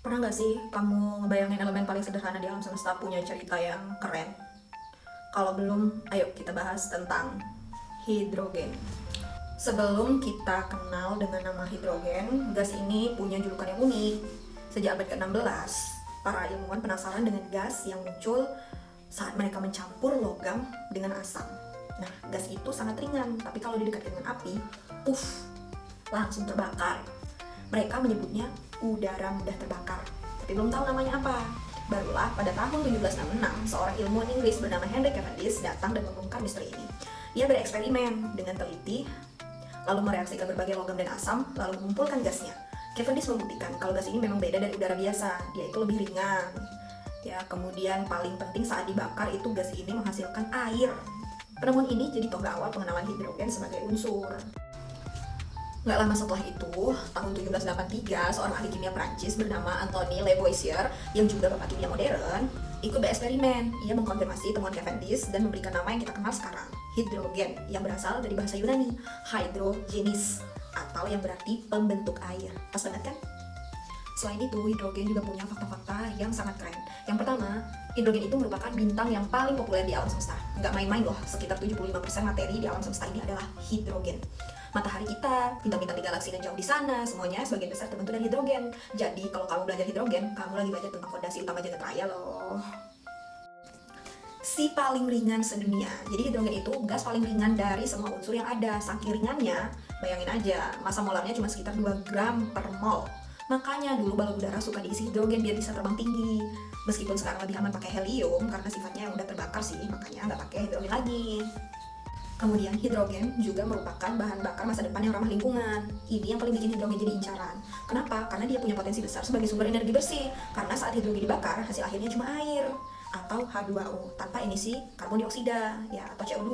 Pernah nggak sih kamu ngebayangin elemen paling sederhana di alam semesta punya cerita yang keren? Kalau belum, ayo kita bahas tentang hidrogen. Sebelum kita kenal dengan nama hidrogen, gas ini punya julukan yang unik. Sejak abad ke-16, para ilmuwan penasaran dengan gas yang muncul saat mereka mencampur logam dengan asam. Nah, gas itu sangat ringan, tapi kalau didekatkan dengan api, puff, langsung terbakar. Mereka menyebutnya udara mudah terbakar, tapi belum tahu namanya apa. Barulah pada tahun 1766, seorang ilmuwan Inggris bernama Henry Cavendish datang dan membongkar misteri ini. Ia bereksperimen dengan teliti, lalu mereaksikan berbagai logam dan asam, lalu mengumpulkan gasnya. Cavendish membuktikan kalau gas ini memang beda dari udara biasa, dia itu lebih ringan. Ya, kemudian paling penting saat dibakar itu gas ini menghasilkan air. Penemuan ini jadi tonggak awal pengenalan hidrogen sebagai unsur. Nggak lama setelah itu, tahun 1783, seorang ahli kimia Prancis bernama Antoine Lavoisier, yang juga bapak kimia modern, ikut bereksperimen. Ia mengkonfirmasi temuan Cavendish dan memberikan nama yang kita kenal sekarang, hidrogen, yang berasal dari bahasa Yunani, hydrogenis, atau yang berarti pembentuk air. Pas banget kan? Selain itu, hidrogen juga punya fakta-fakta yang sangat keren. Yang pertama, hidrogen itu merupakan bintang yang paling populer di alam semesta. Nggak main-main loh, sekitar 75% materi di alam semesta ini adalah hidrogen. Matahari kita, bintang-bintang di galaksi dan jauh di sana, semuanya sebagian besar terbentuk dari hidrogen. Jadi, kalau kamu belajar hidrogen, kamu lagi belajar tentang fondasi utama jagat raya loh. Si paling ringan sedunia. Jadi hidrogen itu gas paling ringan dari semua unsur yang ada. Saking ringannya, bayangin aja, massa molarnya cuma sekitar 2 gram per mol. Makanya dulu balon udara suka diisi hidrogen biar bisa terbang tinggi. Meskipun sekarang lebih aman pakai helium karena sifatnya yang udah terbakar sih, makanya nggak pakai hidrogen lagi. Kemudian hidrogen juga merupakan bahan bakar masa depan yang ramah lingkungan. Ini yang paling bikin hidrogen jadi incaran. Kenapa? Karena dia punya potensi besar sebagai sumber energi bersih. Karena saat hidrogen dibakar, hasil akhirnya cuma air atau H2O tanpa emisi karbon dioksida ya atau CO2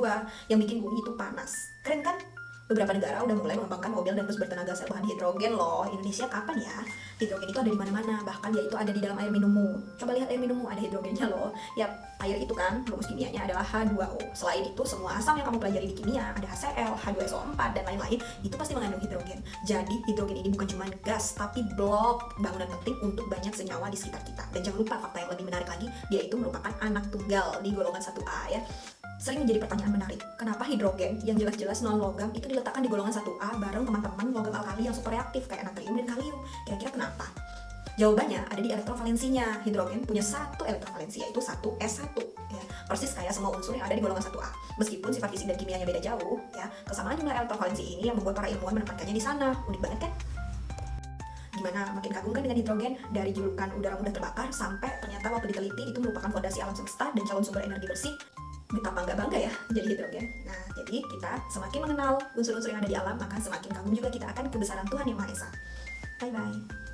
yang bikin bumi itu panas. Keren kan? Beberapa negara udah mulai mengembangkan mobil dan bus bertenaga berbahan hidrogen loh. Indonesia kapan ya? Hidrogen itu ada di mana-mana, bahkan dia itu ada di dalam air minummu. Coba lihat air minummu, ada hidrogennya loh. Ya, air itu kan rumus kimianya adalah H2O. Selain itu, semua asam yang kamu pelajari di kimia, ada HCl, H2SO4 dan lain-lain, itu pasti mengandung hidrogen. Jadi, hidrogen ini bukan cuma gas, tapi blok bangunan penting untuk banyak senyawa di sekitar kita. Dan jangan lupa fakta yang lebih menarik lagi, dia itu merupakan anak tunggal di golongan 1A ya. Sering menjadi pertanyaan menarik, kenapa hidrogen yang jelas-jelas non logam itu diletakkan di golongan 1A bareng teman-teman logam alkali yang super reaktif kayak natrium dan kalium? Kira-kira kenapa? Jawabannya ada di elektrovalensinya. Hidrogen punya satu elektrovalensi yaitu 1s1 ya. Persis kayak semua unsur yang ada di golongan 1A. Meskipun sifat fisik dan kimianya beda jauh ya, kesamaan jumlah elektrovalensi ini yang membuat para ilmuwan menempatkannya di sana. Unik banget kan? Gimana, makin kagum kan dengan hidrogen? Dari julukan udara mudah terbakar sampai ternyata waktu diteliti itu merupakan fondasi alam semesta dan calon sumber energi bersih. Betapa nggak bangga ya jadi hidrogen. Nah, jadi kita semakin mengenal unsur-unsur yang ada di alam, maka semakin kagum juga kita akan kebesaran Tuhan Yang Maha Esa. Bye-bye.